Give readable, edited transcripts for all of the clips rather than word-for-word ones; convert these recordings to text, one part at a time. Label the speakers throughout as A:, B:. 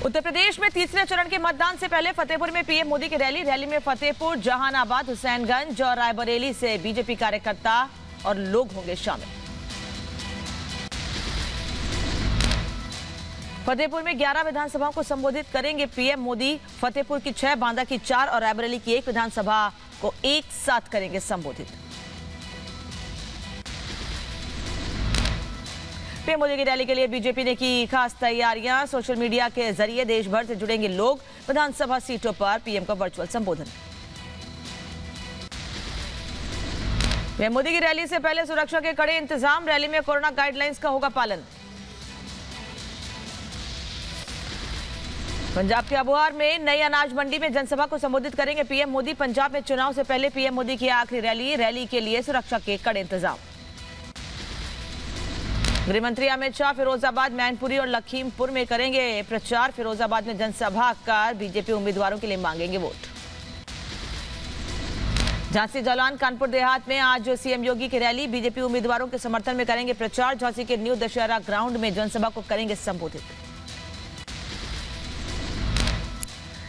A: उत्तर प्रदेश में तीसरे चरण के मतदान से पहले फतेहपुर में पीएम मोदी की रैली में फतेहपुर, जहानाबाद, हुसैनगंज और रायबरेली से बीजेपी कार्यकर्ता और लोग होंगे शामिल। फतेहपुर में 11 विधानसभाओं को संबोधित करेंगे पीएम मोदी। फतेहपुर की 6, बांदा की 4 और रायबरेली की 1 विधानसभा को एक साथ करेंगे संबोधित। पीएम मोदी की रैली के लिए बीजेपी ने की खास तैयारियां। सोशल मीडिया के जरिए देश भर से जुड़ेंगे लोग। विधानसभा सीटों पर पीएम का वर्चुअल संबोधन। पीएम मोदी की रैली से पहले सुरक्षा के कड़े इंतजाम। रैली में कोरोना गाइडलाइंस का होगा पालन। पंजाब के अबोहर में नई अनाज मंडी में जनसभा को संबोधित करेंगे पीएम मोदी। पंजाब में चुनाव से पहले पीएम मोदी की आखिरी रैली के लिए सुरक्षा के कड़े इंतजाम। गृह मंत्री अमित शाह फिरोजाबाद, मैनपुरी और लखीमपुर में करेंगे प्रचार। फिरोजाबाद में जनसभा कर बीजेपी उम्मीदवारों के लिए मांगेंगे वोट। झांसी, जालौन, कानपुर देहात में आज सीएम योगी की रैली। बीजेपी उम्मीदवारों के समर्थन में करेंगे प्रचार। झांसी के न्यू दशहरा ग्राउंड में जनसभा को करेंगे संबोधित।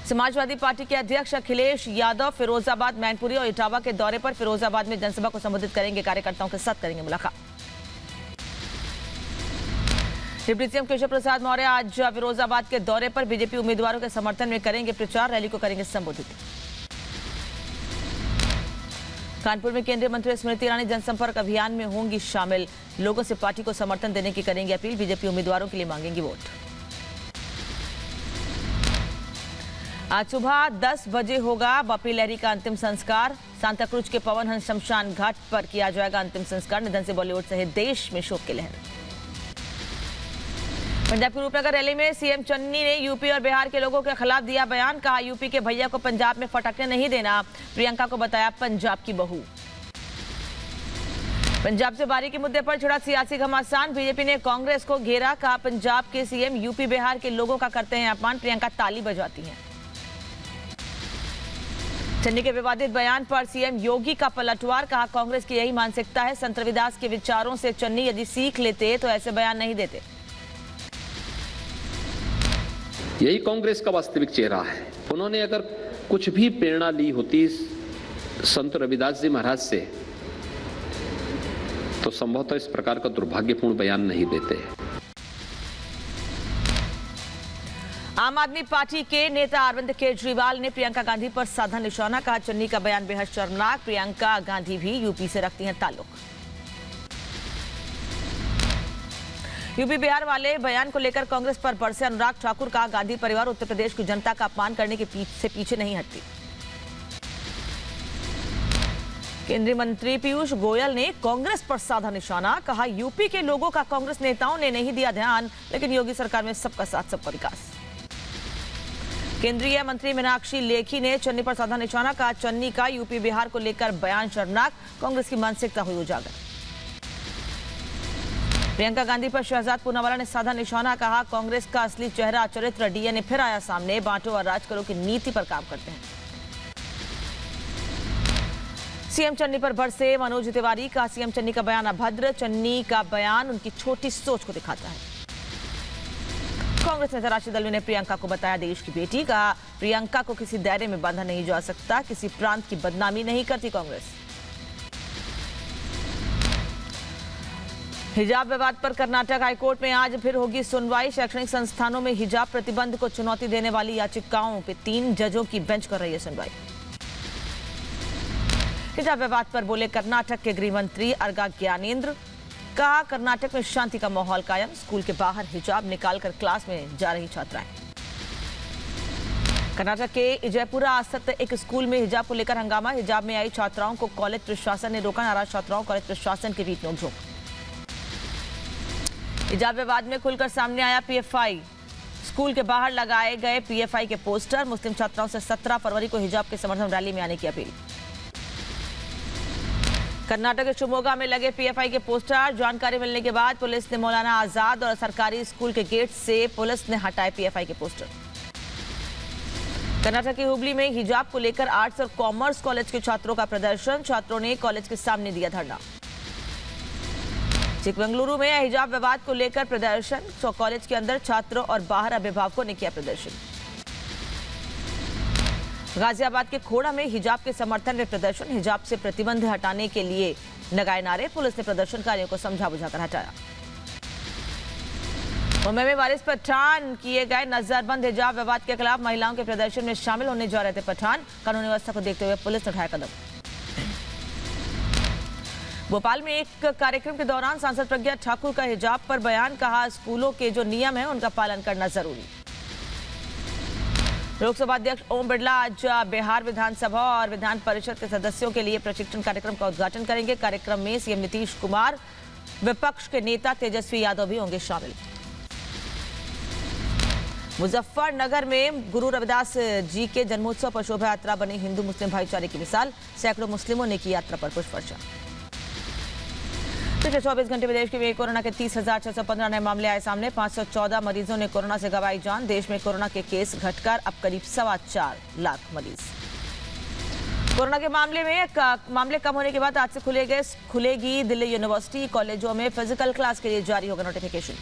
A: समाजवादी पार्टी के अध्यक्ष अखिलेश यादव फिरोजाबाद, मैनपुरी और इटावा के दौरे पर। फिरोजाबाद में जनसभा को संबोधित करेंगे। कार्यकर्ताओं के साथ करेंगे मुलाकात। डिप्टी सीएम केशव प्रसाद मौर्य आज फिरोजाबाद के दौरे पर। बीजेपी उम्मीदवारों के समर्थन में करेंगे प्रचार। रैली को करेंगे संबोधित। कानपुर में केंद्रीय मंत्री स्मृति ईरानी जनसंपर्क अभियान में होंगी शामिल। लोगों से पार्टी को समर्थन देने की करेंगे अपील। बीजेपी उम्मीदवारों के लिए मांगेंगे वोट। आज सुबह 10 बजे होगा बापी लहरी का अंतिम संस्कार। सांताक्रूज के पवन हंस शमशान घाट पर किया जाएगा अंतिम संस्कार। निधन से बॉलीवुड सहित देश में शोक की लहर। पंजाब के रूपनगर रैली में सीएम चन्नी ने यूपी और बिहार के लोगों के खिलाफ दिया बयान। कहा, यूपी के भैया को पंजाब में फटकने नहीं देना। प्रियंका को बताया पंजाब की बहू। पंजाब से बारी के मुद्दे पर छिड़ा सियासी घमासान। बीजेपी ने कांग्रेस को घेरा। कहा, पंजाब के सीएम यूपी बिहार के लोगों का करते हैं अपमान। प्रियंका ताली बजाती हैं। चन्नी के विवादित बयान पर सीएम योगी का पलटवार। कहा, कांग्रेस की यही मानसिकता है। संत रविदास के विचारों से चन्नी यदि सीख लेते तो ऐसे बयान नहीं देते।
B: यही कांग्रेस का वास्तविक चेहरा है। उन्होंने अगर कुछ भी प्रेरणा ली होती संत रविदास जी महाराज से तो संभवतः इस प्रकार का दुर्भाग्यपूर्ण बयान नहीं देते।
A: आम आदमी पार्टी के नेता अरविंद केजरीवाल ने प्रियंका गांधी पर साधा निशाना। कहा, चन्नी का बयान बेहद शर्मनाक। प्रियंका गांधी भी यूपी से रखती हैं ताल्लुक। यूपी बिहार वाले बयान को लेकर कांग्रेस पर बरसे अनुराग ठाकुर। का गांधी परिवार उत्तर प्रदेश की जनता का अपमान करने के पीछे नहीं हटती। केंद्रीय मंत्री पीयूष गोयल ने कांग्रेस पर साधा निशाना। कहा, यूपी के लोगों का कांग्रेस नेताओं ने नहीं दिया ध्यान, लेकिन योगी सरकार में सबका साथ सबका विकास। केंद्रीय मंत्री मीनाक्षी लेखी ने चन्नी पर साधा निशाना। कहा, चन्नी का यूपी बिहार को लेकर बयान शर्मनाक। कांग्रेस की मानसिकता हुई उजागर। प्रियंका गांधी पर शहजाद पूनावाला ने साधा निशाना। कहा, कांग्रेस का असली चेहरा चरित्र डीएनए फिर आया सामने। बांटो और राज करो की नीति पर काम करते हैं। सीएम चन्नी पर बरसे मनोज तिवारी। का सीएम चन्नी का बयान अभद्र। चन्नी का बयान उनकी छोटी सोच को दिखाता है। कांग्रेस नेता राशिद अल्वी ने प्रियंका को बताया देश की बेटी। कहा, प्रियंका को किसी दायरे में बांधा नहीं जा सकता। किसी प्रांत की बदनामी नहीं करती कांग्रेस। हिजाब विवाद पर कर्नाटक हाईकोर्ट में आज फिर होगी सुनवाई। शैक्षणिक संस्थानों में हिजाब प्रतिबंध को चुनौती देने वाली याचिकाओं पे 3 जजों की बेंच कर रही है सुनवाई। हिजाब विवाद पर बोले कर्नाटक के गृह मंत्री अर्गा ज्ञानेंद्र। कहा, कर्नाटक में शांति का माहौल कायम। स्कूल के बाहर हिजाब निकालकर क्लास में जा रही छात्राएं। कर्नाटक के इजयपुरा स्थित एक स्कूल में हिजाब को लेकर हंगामा। हिजाब में आई छात्राओं को कॉलेज प्रशासन ने रोका। नाराज छात्राओं कॉलेज प्रशासन के बीच नोकझोंक। हिजाब विवाद में खुलकर सामने आया पीएफआई। स्कूल के बाहर लगाए गए पीएफआई के पोस्टर। मुस्लिम छात्राओं से 17 फरवरी को हिजाब के समर्थन रैली में आने की अपील। कर्नाटक के शिवमोगा में लगे पीएफआई के पोस्टर। जानकारी मिलने के बाद पुलिस ने मौलाना आजाद और सरकारी स्कूल के गेट से पुलिस ने हटाए पीएफआई के पोस्टर। कर्नाटक के हुबली में हिजाब को लेकर आर्ट्स और कॉमर्स कॉलेज के छात्रों का प्रदर्शन। छात्रों ने कॉलेज के सामने दिया धरना। चिकमंगलुरु में हिजाब विवाद को लेकर प्रदर्शन, कॉलेज के अंदर छात्रों और बाहर अभिभावकों ने किया प्रदर्शन। गाजियाबाद के खोड़ा में हिजाब के समर्थन में प्रदर्शन, हिजाब से प्रतिबंध हटाने के लिए लगाए नारे, पुलिस ने प्रदर्शनकारियों को समझा बुझाकर हटाया। मुंबई में वारिस पठान किए गए नजरबंद, हिजाब विवाद के खिलाफ महिलाओं के प्रदर्शन में शामिल होने जा रहे थे पठान, कानूनी व्यवस्था को देखते हुए पुलिस ने उठाया कदम। भोपाल में एक कार्यक्रम के दौरान सांसद प्रज्ञा ठाकुर का हिजाब पर बयान, कहा स्कूलों के जो नियम है उनका पालन करना जरूरी। लोकसभा अध्यक्ष ओम बिरला आज बिहार विधानसभा और विधान परिषद के सदस्यों के लिए प्रशिक्षण कार्यक्रम का उद्घाटन करेंगे। कार्यक्रम में सीएम नीतीश कुमार, विपक्ष के नेता तेजस्वी यादव भी होंगे शामिल। मुजफ्फरनगर में गुरु रविदास जी के जन्मोत्सव पर शोभा यात्रा बनी हिंदू मुस्लिम भाईचारे की मिसाल, सैकड़ों मुस्लिमों ने की यात्रा पर पुष्प वर्षा। पिछले 24 घंटे में देश में कोरोना के 30,615 नए मामले आए सामने, 514 मरीजों ने कोरोना से गंवाई जान। देश में कोरोना के केस घटकर अब करीब 4.25 लाख मरीज। कोरोना के मामले कम होने के बाद आज से खुलेगी दिल्ली यूनिवर्सिटी, कॉलेजों में फिजिकल क्लास के लिए जारी होगा नोटिफिकेशन।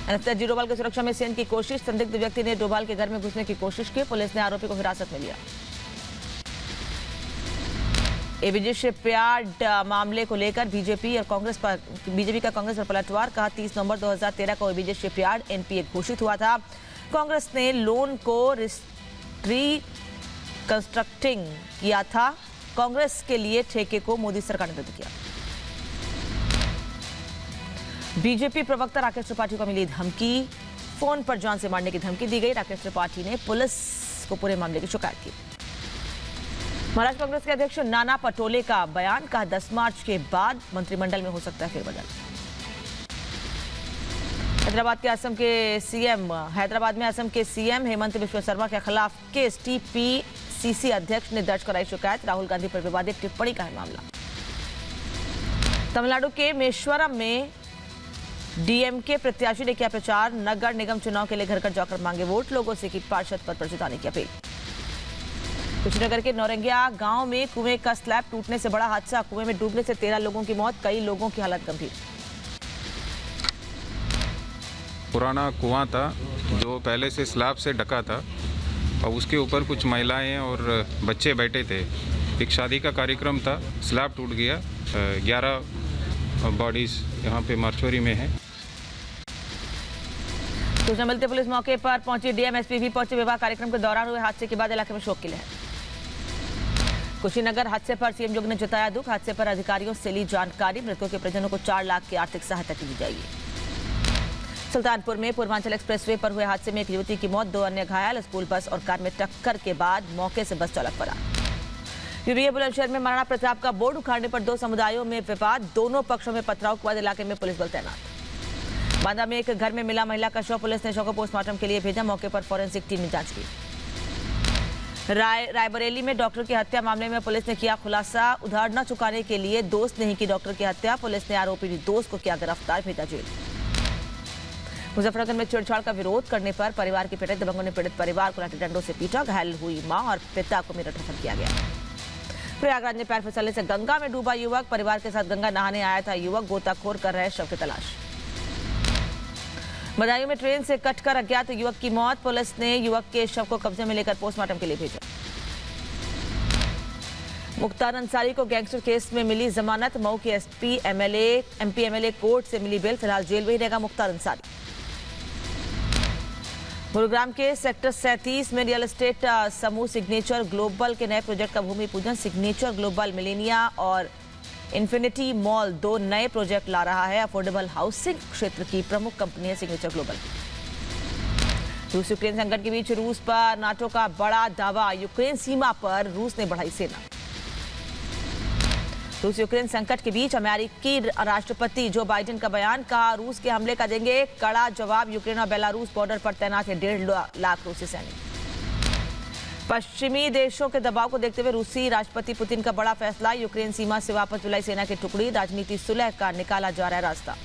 A: एनएसएस डोभाल की सुरक्षा में सेन की कोशिश, संदिग्ध व्यक्ति ने डोभाल के घर में घुसने की कोशिश की, पुलिस ने आरोपी को हिरासत में लिया। एबीजे शिपयार्ड मामले को लेकर बीजेपी का कांग्रेस पर पलटवार, कहा 30 नवंबर 2013 को एबीजे शिपयार्ड एनपीए घोषित हुआ था। कांग्रेस ने लोन को रिकंस्ट्रक्टिंग किया था, कांग्रेस के लिए ठेके को मोदी सरकार ने रद्द किया। बीजेपी प्रवक्ता राकेश त्रिपाठी को मिली धमकी, फोन पर जान से मारने की धमकी दी गई। राकेश त्रिपाठी ने पुलिस को पूरे मामले की शिकायत की। महाराष्ट्र कांग्रेस के अध्यक्ष नाना पटोले का बयान, कहा 10 मार्च के बाद मंत्रिमंडल में हो सकता है फेरबदल। हैदराबाद में असम के सीएम हेमंत बिश्व शर्मा के खिलाफ केस, टीपीसीसी अध्यक्ष ने दर्ज कराई शिकायत, राहुल गांधी पर विवादित टिप्पणी का है मामला। तमिलनाडु के मेश्वरम में डीएमके प्रत्याशी ने किया प्रचार, नगर निगम चुनाव के लिए घर घर जाकर मांगे वोट, लोगों से की पार्षद पद पर जिताने की अपील। कुशीनगर के नौरंगिया गांव में कुएं का स्लैब टूटने से बड़ा हादसा, कुएं में डूबने से 13 लोगों की मौत, कई लोगों की हालत गंभीर।
C: पुराना कुआं था जो पहले से स्लैब से ढका था और उसके ऊपर कुछ महिलाएं और बच्चे बैठे थे। एक शादी का कार्यक्रम था, स्लैब टूट गया, 11 बॉडीज यहाँ पे मॉर्चुरी में है।
A: सूचना मिलते पुलिस मौके पर पहुंची, डीएम एसपी भी पहुंचे। विवाह कार्यक्रम के दौरान हुए हादसे के बाद इलाके में शोक की लहर। कुशीनगर हादसे पर सीएम योगी ने जताया दुख, हादसे पर अधिकारियों से ली जानकारी, मृतकों के परिजनों को 4 लाख की आर्थिक सहायता की जाएगी। सुल्तानपुर में पूर्वांचल एक्सप्रेसवे पर हुए हादसे में एक युवती की मौत, 2 अन्य घायल, स्कूल बस और कार में टक्कर के बाद मौके से बस चालक फरार। यूपी के बुलंदशहर में महाराणा प्रताप का बोर्ड उखाड़ने पर 2 समुदायों में विवाद, दोनों पक्षों में पथराव के बाद इलाके में पुलिस बल तैनात। बांदा में एक घर में मिला महिला का शव, पुलिस ने शव को पोस्टमार्टम के लिए भेजा, मौके पर फॉरेंसिक टीम ने जांच की। रायबरेली में डॉक्टर की हत्या मामले में पुलिस ने किया खुलासा, उधार न चुकाने के लिए दोस्त ने ही की डॉक्टर की हत्या, पुलिस ने आरोपी दोस्त को किया गिरफ्तार, भेजा जेल। मुजफ्फरनगर में छेड़छाड़ का विरोध करने पर परिवार की पिटाई, दबंगों ने पीड़ित परिवार को लाठी डंडों से पीटा, घायल हुई मां और पिता को मेरठ रेफर किया गया। प्रयागराज में पैर फिसलने से गंगा में डूबा युवक, परिवार के साथ गंगा नहाने आया था युवक, गोताखोर कर रहे शव की तलाश। बदायूं में ट्रेन से कटकर अज्ञात युवक की मौत, पुलिस ने युवक के शव को कब्जे में लेकर पोस्टमार्टम के लिए भेजा। मुख्तार अंसारी को गैंगस्टर केस में मिली जमानत, मऊ के एमपी एमएलए कोर्ट से मिली बेल, फिलहाल जेल में ही रहेगा मुख्तार अंसारी। गुरुग्राम के सेक्टर 37 में रियल एस्टेट समूह सिग्नेचर ग्लोबल के नए प्रोजेक्ट का भूमि पूजन, सिग्नेचर ग्लोबल मिलेनिया और इन्फिनिटी मॉल 2 नए प्रोजेक्ट ला रहा है। अफोर्डेबल हाउसिंग क्षेत्र की प्रमुख कंपनी है सिग्नेचर ग्लोबल। रूस यूक्रेन संकट के बीच रूस पर नाटो का बड़ा दावा, यूक्रेन सीमा पर रूस ने बढ़ाई सेना। रूस यूक्रेन संकट के बीच अमेरिकी राष्ट्रपति जो बाइडेन का बयान, कहा रूस के हमले का देंगे कड़ा जवाब, यूक्रेन और बेलारूस बॉर्डर पर तैनात है 1.5 लाख रूसी सैनिक। पश्चिमी देशों के दबाव को देखते हुए रूसी राष्ट्रपति पुतिन का बड़ा फैसला, यूक्रेन सीमा से वापस बुलाई सेना की टुकड़ी, राजनीति सुलह का निकाला जा रहा है रास्ता।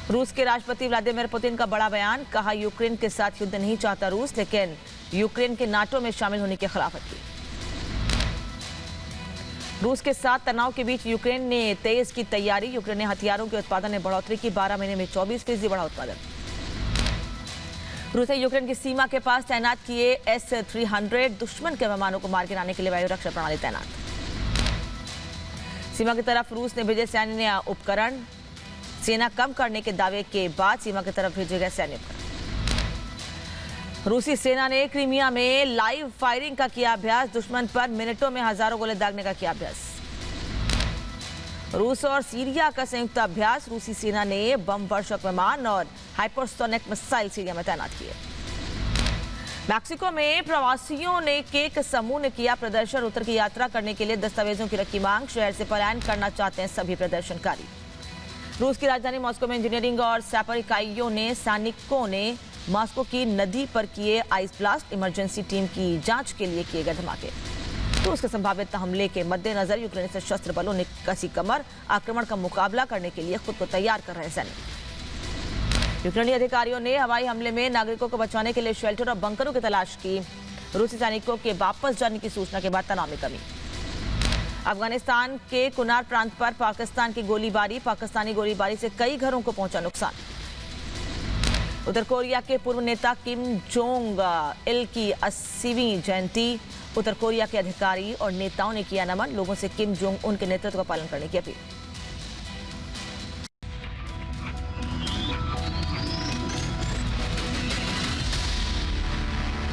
A: रूस के राष्ट्रपति व्लादिमीर पुतिन का बड़ा बयान, कहा यूक्रेन के साथ युद्ध नहीं चाहता रूस, लेकिन यूक्रेन के नाटो में शामिल होने की खिलाफत की। रूस के साथ तनाव के बीच यूक्रेन ने तेज की तैयारी। यूक्रेन ने हथियारों के उत्पादन में बढ़ोतरी की, 12 महीने में 24% बढ़ा उत्पादन। रूस ने यूक्रेन की सीमा के पास तैनात किए S-300 दुश्मन के विमानों को मार गिराने के लिए वायु रक्षा प्रणाली तैनात। सीमा की तरफ रूस ने भेजे सैन्य उपकरण। सेना कम करने के दावे के बाद सीमा की तरफ भेजे गए सैन्य उपकरण। रूसी सेना ने क्रीमिया में लाइव फायरिंग का किया अभ्यास। दुश्मन पर मिनटों में हजारों गोले दागने का किया अभ्यास। रूस और सीरिया का संयुक्त अभ्यास। रूसी सेना ने बम वर्षक विमान और हाइपरसोनिक मिसाइल सीरिया में तैनात किए। मैक्सिको में प्रवासियों ने के एक समूह ने किया प्रदर्शन। उत्तर की यात्रा करने के लिए दस्तावेजों की रखी मांग। शहर से पलायन करना चाहते हैं सभी प्रदर्शनकारी। रूस की राजधानी मॉस्को में इंजीनियरिंग और सैपर इकाइयों ने सैनिकों ने मॉस्को की नदी पर किए आइस ब्लास्ट। इमरजेंसी टीम की जांच के लिए किए गए धमाके। रूस के संभावित हमले के मद्देनजर यूक्रेनी सशस्त्र बलों ने कसी कमर आक्रमण का मुकाबला करने के लिए खुद को तैयार कर रहे सैनिक। यूक्रेनी अधिकारियों ने हवाई हमले में नागरिकों को बचाने के लिए शेल्टर और बंकरों की तलाश की। रूसी सैनिकों के वापस जाने की सूचना के बाद तनाव में कमी। अफगानिस्तान के कुनार प्रांत पर पाकिस्तान की गोलीबारी। पाकिस्तानी गोलीबारी से कई घरों को पहुंचा नुकसान। उत्तर कोरिया के पूर्व नेता किम जोंग इल की 80वीं जयंती। उत्तर कोरिया के अधिकारी और नेताओं ने किया नमन। लोगों से किम जोंग उन के नेतृत्व का पालन करने की अपील।